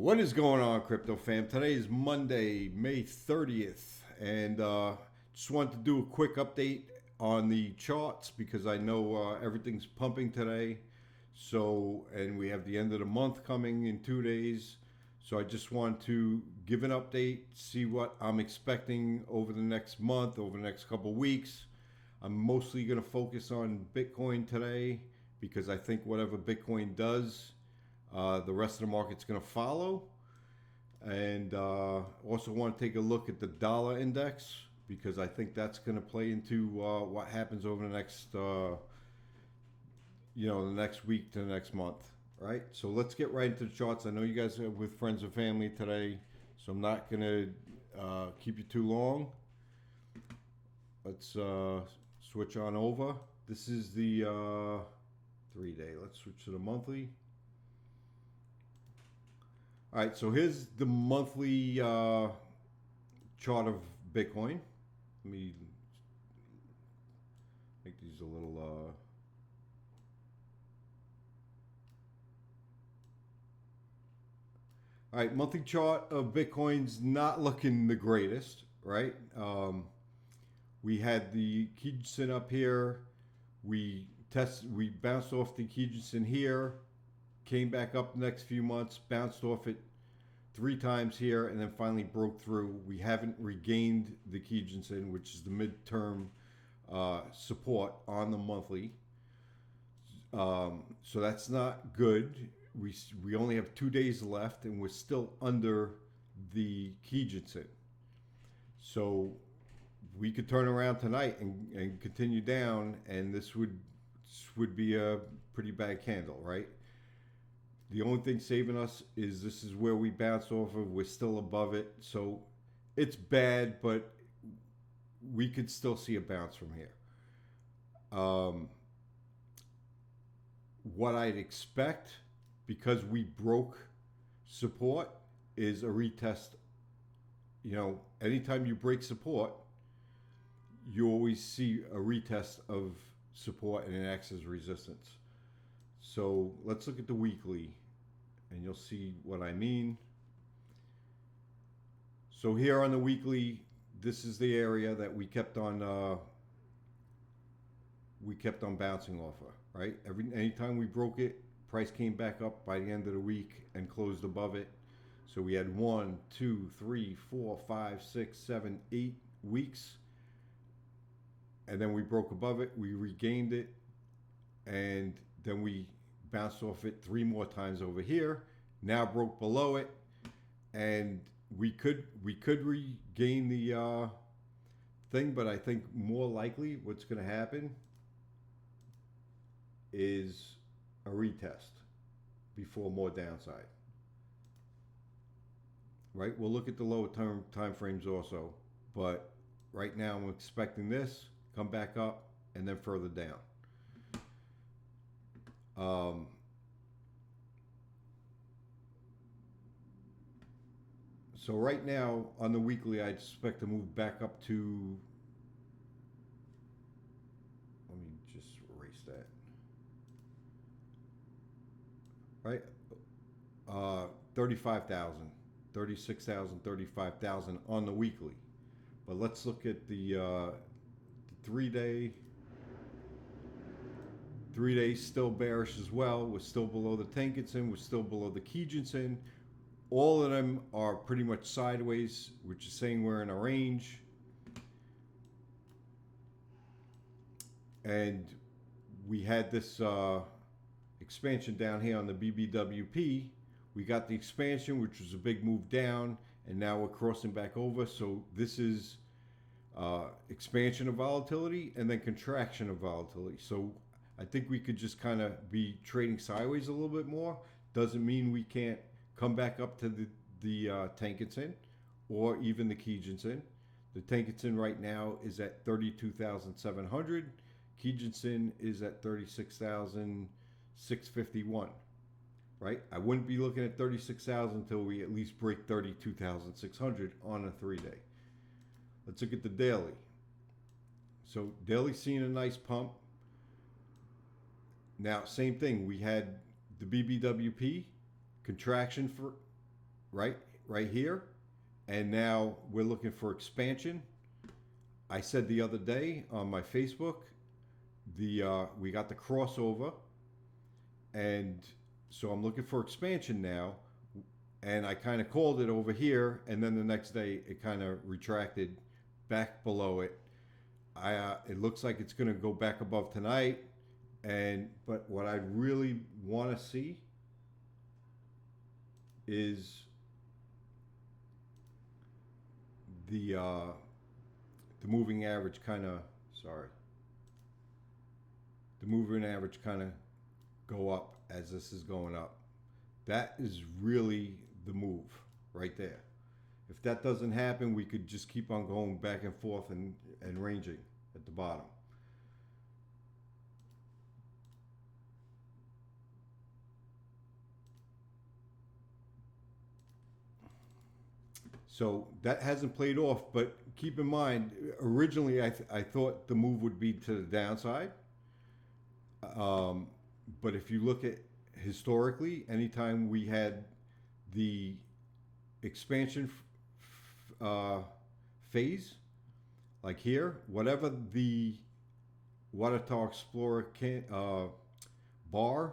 What is going on, crypto fam? Today is Monday, May 30th, and just wanted to do a quick update on the charts because I know everything's pumping today. So, and we have the end of the month coming in 2 days. So I just want to give an update, see what I'm expecting over the next month, over the next couple weeks. I'm mostly going to focus on Bitcoin today because I think whatever Bitcoin does, the rest of the market's going to follow. And also want to take a look at the dollar index because I think that's going to play into what happens over the next, the next week to the next month, right? So let's get right into the charts. I know you guys are with friends and family today, so I'm not going to keep you too long. Let's switch on over. This is the 3-day. Let's switch to the monthly. All right, so here's the monthly chart of Bitcoin. Let me make these a little. All right, monthly chart of Bitcoin's not looking the greatest, right? We had the Kijisen up here. We bounced off the Kijisen here. Came back up the next few months, bounced off it 3 times here, and then finally broke through. We haven't regained the Kijisen, which is the midterm support on the monthly. So that's not good. We only have 2 days left, and we're still under the Kijisen. So we could turn around tonight and continue down, and this would be a pretty bad candle, right? The only thing saving us is this is where we bounced off of. We're still above it. So it's bad, but we could still see a bounce from here. What I'd expect, because we broke support, is a retest. Anytime you break support, you always see a retest of support and it acts as resistance. So let's look at the weekly and you'll see what I mean. So here on the weekly, this is the area that we kept on bouncing off of, right? Anytime we broke it, price came back up by the end of the week and closed above it. So we had 1, 2, 3, 4, 5, 6, 7, 8 weeks. And then we broke above it, we regained it, and then we bounced off it 3 more times over here, now broke below it, and we could regain the thing, but I think more likely what's going to happen is a retest before more downside. Right? We'll look at the lower term time frames also, but right now I'm expecting this come back up and then further down. So right now on the weekly, I expect to move back up to, let me just erase that. Right? 35,000, 36,000, 35,000 on the weekly. But let's look at the 3-day. 3 days still bearish as well. We're still below the Tenkan-sen. We're still below the Kijisen. All of them are pretty much sideways, which is saying we're in a range. And we had this expansion down here on the BBWP. We got the expansion, which was a big move down, and now we're crossing back over. So this is expansion of volatility and then contraction of volatility. So I think we could just kind of be trading sideways a little bit more. Doesn't mean we can't come back up to the Tenkan-sen or even the Kijisen. The Tenkan-sen right now is at 32,700. Kijisen is at 36,651. Right? I wouldn't be looking at 36,000 until we at least break 32,600 on a 3-day. Let's look at the daily. So daily seeing a nice pump. Now, same thing. We had the BBWP contraction right, right here, and now we're looking for expansion. I said the other day on my Facebook, we got the crossover, and so I'm looking for expansion now, and I kind of called it over here, and then the next day it kind of retracted back below it. It looks like it's going to go back above tonight, but what I really want to see is the moving average kind of the moving average kind of go up as this is going up. That is really the move right there. If that doesn't happen, we could just keep on going back and forth and ranging at the bottom. So that hasn't played off, but keep in mind, originally I thought the move would be to the downside. But if you look at historically, anytime we had the expansion phase, like here, whatever the Watertower Explorer bar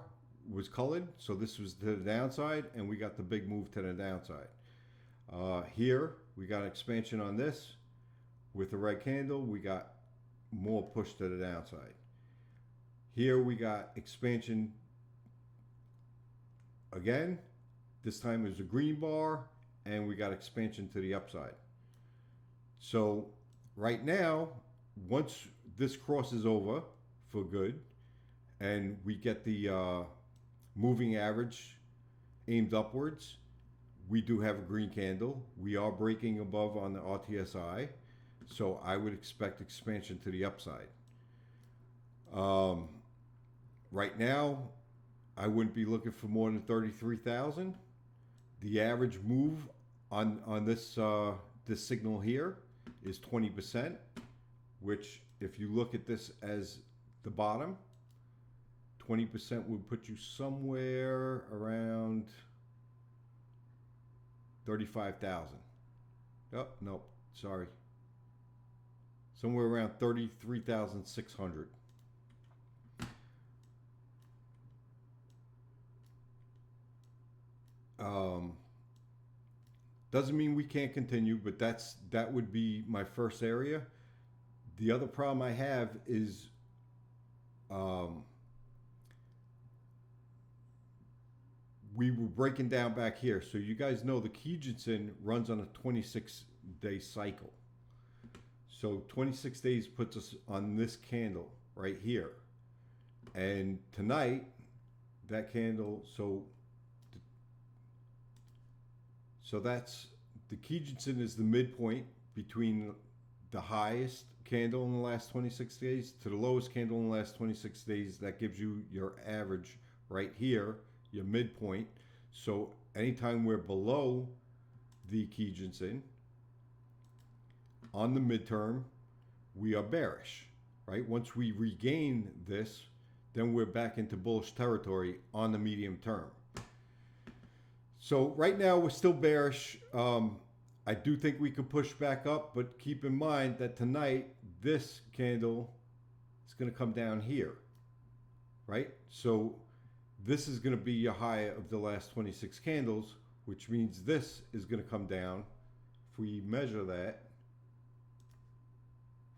was colored, so this was to the downside, and we got the big move to the downside. Here, we got expansion on this. With the red candle, we got more push to the downside. Here, we got expansion again. This time it was a green bar, and we got expansion to the upside. So right now, once this crosses over for good, and we get the moving average aimed upwards, we do have a green candle. We are breaking above on the RTSI, so I would expect expansion to the upside. Right now, I wouldn't be looking for more than 33,000. The average move on this this signal here is 20%, which if you look at this as the bottom, 20% would put you somewhere around 35,000. Oh, no, sorry. Somewhere around 33,600. Doesn't mean we can't continue, but that would be my first area. The other problem I have is we were breaking down back here. So you guys know the Kijinsen runs on a 26-day cycle. So 26 days puts us on this candle right here. And tonight, that candle, so that's, the Kijinsen is the midpoint between the highest candle in the last 26 days to the lowest candle in the last 26 days. That gives you your average right here, your midpoint. So anytime we're below the Kijinsen on the midterm, we are bearish, right? Once we regain this, then we're back into bullish territory on the medium term. So right now we're still bearish. I do think we could push back up, but keep in mind that tonight this candle is going to come down here, right? So this is going to be your high of the last 26 candles, which means this is going to come down. If we measure that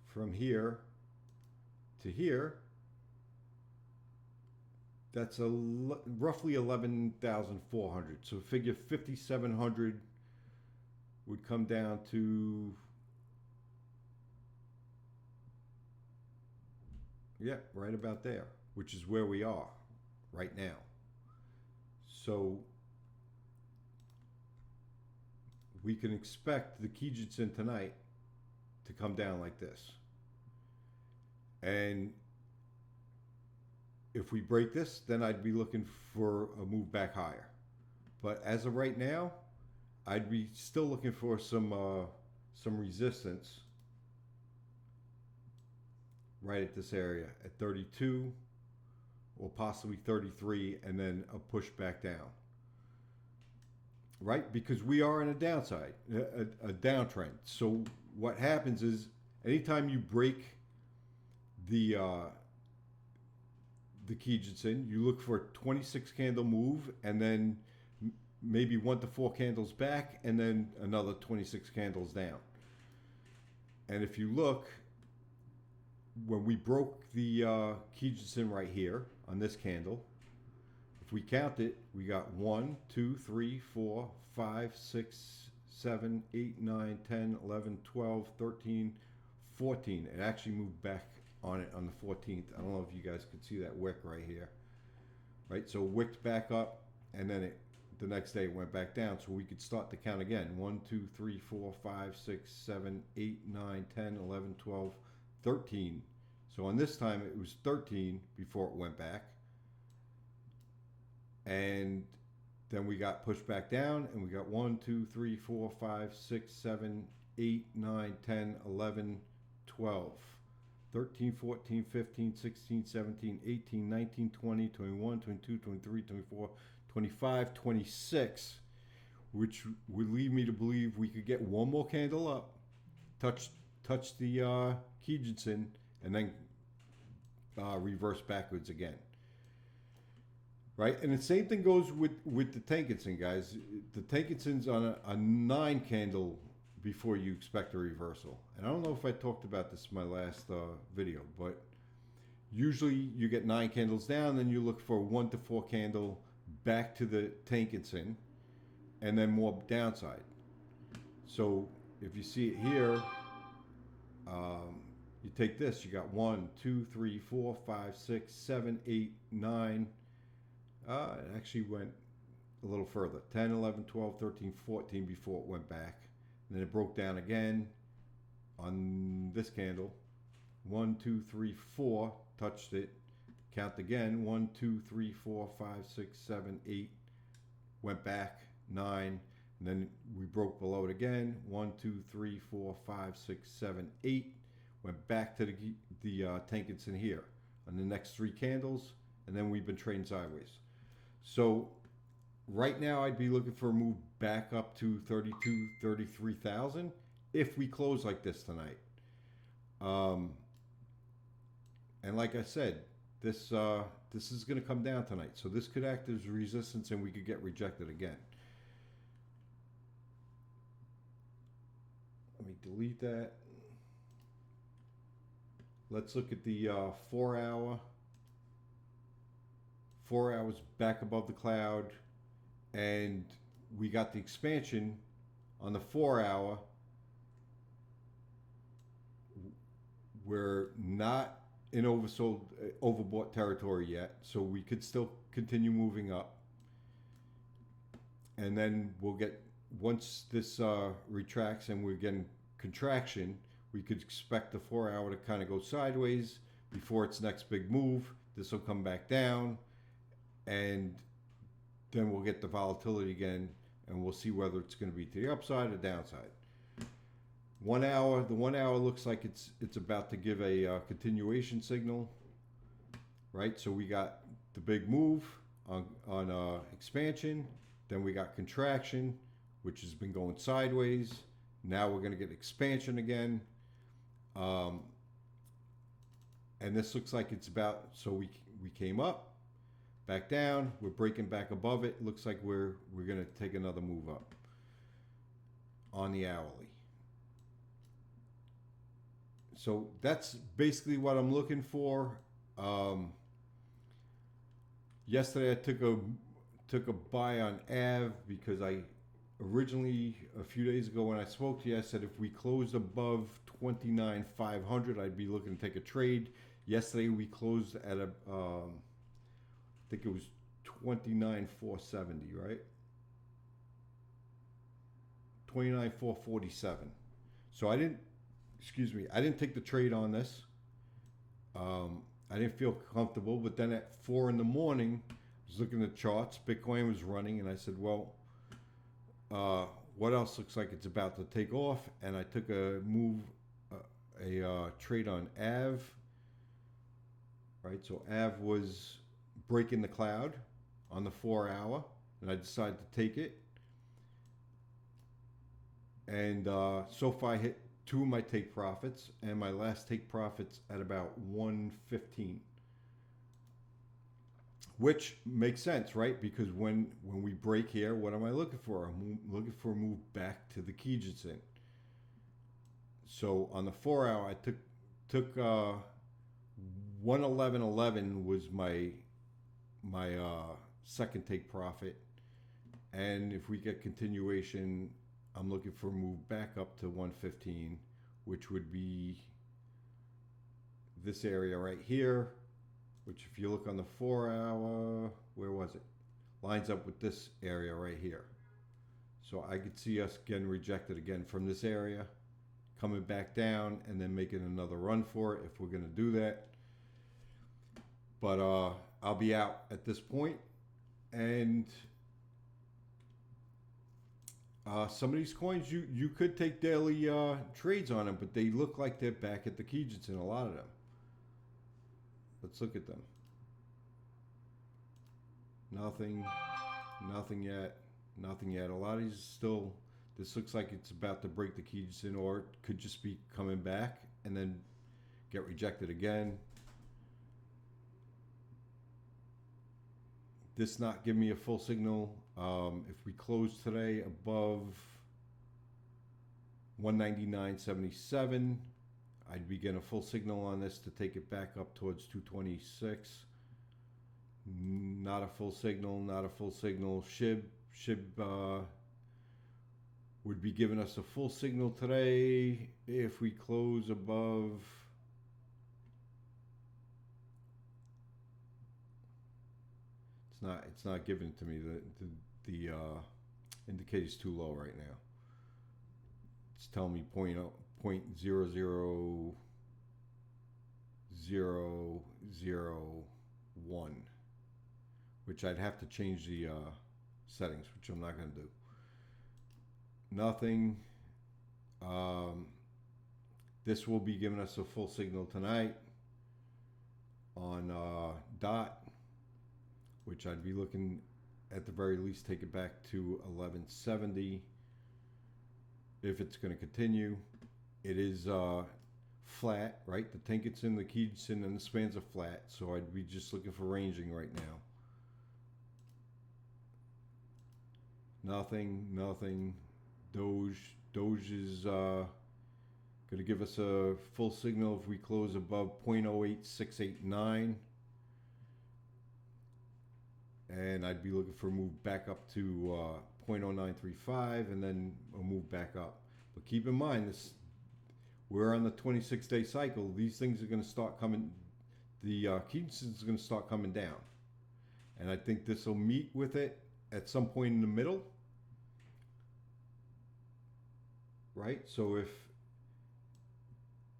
from here to here, that's roughly 11,400. So figure 5,700 would come down to, yeah, right about there, which is where we are right now. So we can expect the Kijinsen tonight to come down like this. And if we break this, then I'd be looking for a move back higher. But as of right now, I'd be still looking for some resistance right at this area at 32 or possibly 33, and then a push back down. right? Because we are in a downside, a downtrend. So what happens is anytime you break the Kijinsen, you look for a 26 candle move, and then maybe 1 to 4 candles back, and then another 26 candles down. And if you look, when we broke the Kijinsen right here on this candle, if we count it, we got 1, 2, 3, 4, 5, 6, 7, 8, 9, 10, 11, 12, 13, 14. It actually moved back on it on the 14th. I don't know if you guys could see that wick right here. Right, so it wicked back up, and then the next day it went back down. So we could start to count again. 1, 2, 3, 4, 5, 6, 7, 8, 9, 10, 11, 12, 13. So on this time it was 13 before it went back. And then we got pushed back down, and we got 1, 2, 3, 4, 5, 6, 7, 8, 9, 10, 11, 12, 13, 14, 15, 16, 17, 18, 19, 20, 21, 22, 23, 24, 25, 26, which would lead me to believe we could get one more candle up, touch the Kijinsen, and then reverse backwards again. Right, and the same thing goes with the Tenkan-sen, guys. The Tenkan-sen's on a 9 candle before you expect a reversal. And I don't know if I talked about this in my last video, but usually you get 9 candles down, then you look for a 1 to 4 candle back to the Tenkan-sen, and then more downside. So if you see it here, you take this, you got 1, 2, 3, 4, 5, 6, 7, 8, 9. It actually went a little further, 10, 11, 12, 13, 14 before it went back. And then it broke down again on this candle. 1, 2, 3, 4, touched it. Count again, 1, 2, 3, 4, 5, 6, 7, 8. Went back, 9. And then we broke below it again. 1, 2, 3, 4, 5, 6, 7, 8. Went back to the Tenkan-sen here on the next 3 candles. And then we've been trading sideways. So right now I'd be looking for a move back up to 32, 33,000 if we close like this tonight. And like I said, this is going to come down tonight. So this could act as resistance, and we could get rejected again. Let me delete that. Let's look at the 4 hour. 4 hours back above the cloud, and we got the expansion on the 4 hour. We're not in overbought territory yet, so we could still continue moving up. And then we'll get, once this retracts and we're getting contraction, we could expect the 4 hour to kind of go sideways before its next big move. This will come back down, and then we'll get the volatility again, and we'll see whether it's going to be to the upside or downside. 1 hour, the 1 hour looks like it's about to give a continuation signal, right? So we got the big move on expansion, then we got contraction, which has been going sideways. Now we're going to get expansion again, and this looks like it's about, so we came up, back down, we're breaking back above it. Looks like we're going to take another move up on the hourly. So that's basically what I'm looking for. Yesterday I took a buy on AV because I originally, a few days ago when I spoke to you, I said if we closed above 29,500, I'd be looking to take a trade. Yesterday we closed at a I think it was 29,470, right? 29,447. So I didn't take the trade on this. I didn't feel comfortable, but then at 4 in the morning, I was looking at the charts. Bitcoin was running, and I said, well, what else looks like it's about to take off? And I took a trade on AV. Right, so AV was breaking the cloud on the 4 hour, and I decided to take it. And so far I hit two of my take profits, and my last take profits at about 115, which makes sense, right? Because when we break here, what am I looking for? I'm looking for a move back to the Kijitsun. So on the 4 hour, I took 111.11 was my second take profit, and if we get continuation, I'm looking for a move back up to 115, which would be this area right here, which if you look on the 4 hour, where was it? Lines up with this area right here. So I could see us getting rejected again from this area, coming back down, and then making another run for it if we're going to do that. But I'll be out at this point, and some of these coins you could take daily trades on them, but they look like they're back at the Kijitsun, a lot of them. Let's look at them. Nothing yet. Nothing yet. A lot of these still, this looks like it's about to break the Kijitsun, or it could just be coming back and then get rejected again. This not giving me a full signal. If we close today above 199.77, I'd be getting a full signal on this to take it back up towards 226. Not a full signal, not a full signal. SHIB would be giving us a full signal today if we close above it's not giving it to me. The indicator's too low right now. It's telling me 0.00001, which I'd have to change the settings, which I'm not going to do. Nothing. This will be giving us a full signal tonight on DOT, which I'd be looking at the very least take it back to 1170 if it's going to continue. It is flat, right? The Tenkan, the Kijitsun, and the spans are flat, so I'd be just looking for ranging right now. Nothing. Doge is going to give us a full signal if we close above 0.08689. And I'd be looking for a move back up to 0.0935 and then a move back up. But keep in mind, we're on the 26-day cycle. These things are going to start coming, the Kijitsun is going to start coming down. And I think this will meet with it at some point in the middle. Right? So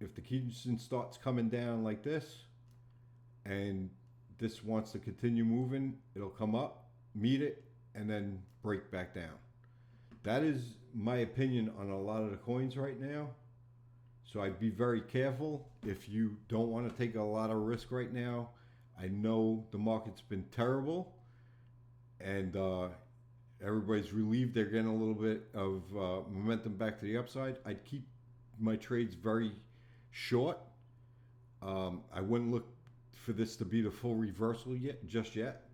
if the Kijitsun starts coming down like this, and this wants to continue moving, it'll come up, meet it, and then break back down. That is my opinion on a lot of the coins right now. So I'd be very careful if you don't want to take a lot of risk right now. I know the market's been terrible, and everybody's relieved they're getting a little bit of momentum back to the upside. I'd keep my trades very short. I wouldn't look for this to be the full reversal just yet.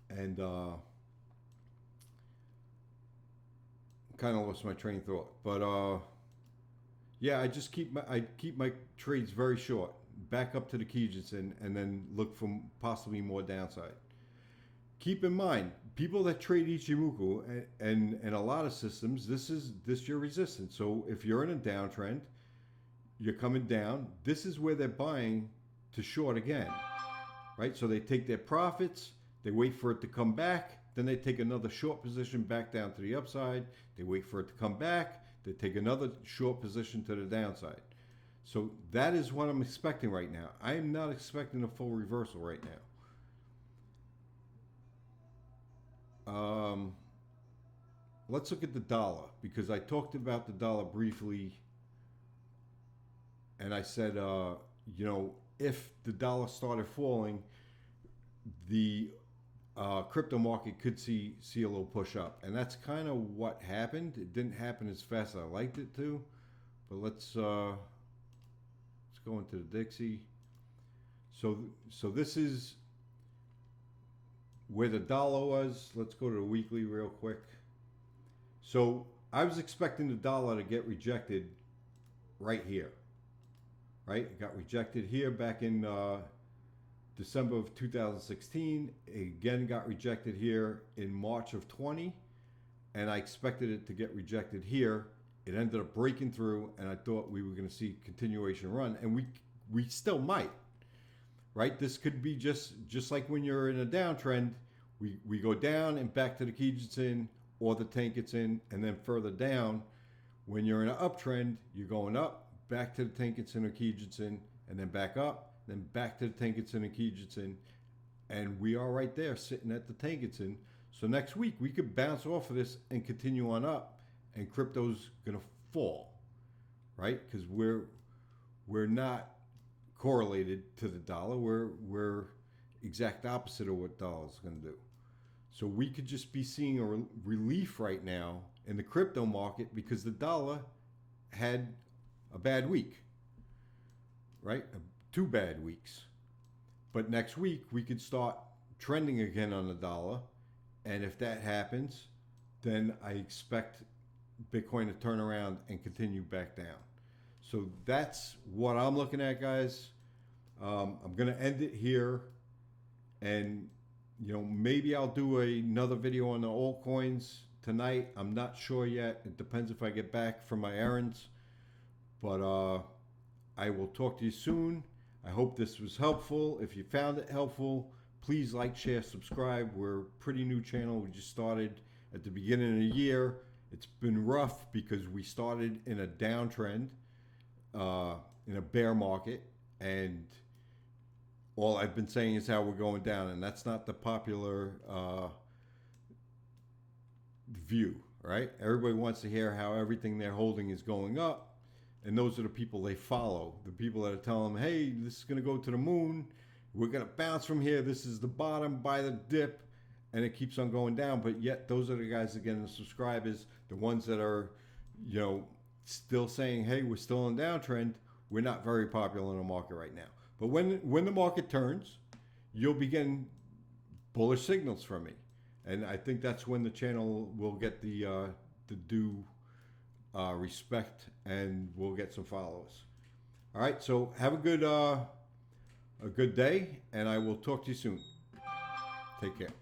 And kind of lost my train of thought, but yeah, I just keep my trades very short, back up to the Kijitsun, and then look for possibly more downside. Keep in mind, people that trade Ichimoku and a lot of systems, this your resistance. So if you're in a downtrend, you're coming down, this is where they're buying to short again, right? So they take their profits, they wait for it to come back, then they take another short position back down to the upside, they wait for it to come back, they take another short position to the downside. So that is what I'm expecting right now. I am not expecting a full reversal right now. Let's look at the dollar, because I talked about the dollar briefly, and I said you know, if the dollar started falling, the crypto market could see a little push up, and that's kind of what happened. It didn't happen as fast as I liked it to, but let's go into the Dixie. So this is where the dollar was. Let's go to the weekly real quick. So I was expecting the dollar to get rejected right here, right? It got rejected here back in December of 2016. It again got rejected here in March of 20, and I expected it to get rejected here. It ended up breaking through, and I thought we were going to see continuation run, and we still might, right? This could be just like when you're in a downtrend, we go down and back to the Kijitsu or the Tenkan, and then further down. When you're in an uptrend, you're going up, back to the Tenkan or Kijitsu, and then back up, then back to the Tenkan and Kijitsu, and we are right there sitting at the Tenkan. So next week we could bounce off of this and continue on up, and crypto's gonna fall, right? Because we're not correlated to the dollar. We're exact opposite of what dollar's gonna do. So we could just be seeing a relief right now in the crypto market because the dollar had a bad week, right? 2 bad weeks. But next week we could start trending again on the dollar. And if that happens, then I expect Bitcoin to turn around and continue back down. So that's what I'm looking at, guys. I'm going to end it here. And, you know, maybe I'll do another video on the altcoins tonight. I'm not sure yet. It depends if I get back from my errands. But I will talk to you soon. I hope this was helpful. If you found it helpful, please like, share, subscribe. We're a pretty new channel. We just started at the beginning of the year. It's been rough because we started in a downtrend, in a bear market, and all I've been saying is how we're going down, and that's not the popular view, right? Everybody wants to hear how everything they're holding is going up, and those are the people they follow. The people that are telling them, hey, this is going to go to the moon. We're going to bounce from here. This is the bottom, buy the dip, and it keeps on going down. But yet those are the guys that get the subscribers, the ones that are, you know, still saying, hey, we're still in downtrend. We're not very popular in the market right now. But when the market turns, you'll begin bullish signals from me. And I think that's when the channel will get the due respect, and we'll get some followers. All right, so have a good day, and I will talk to you soon. Take care.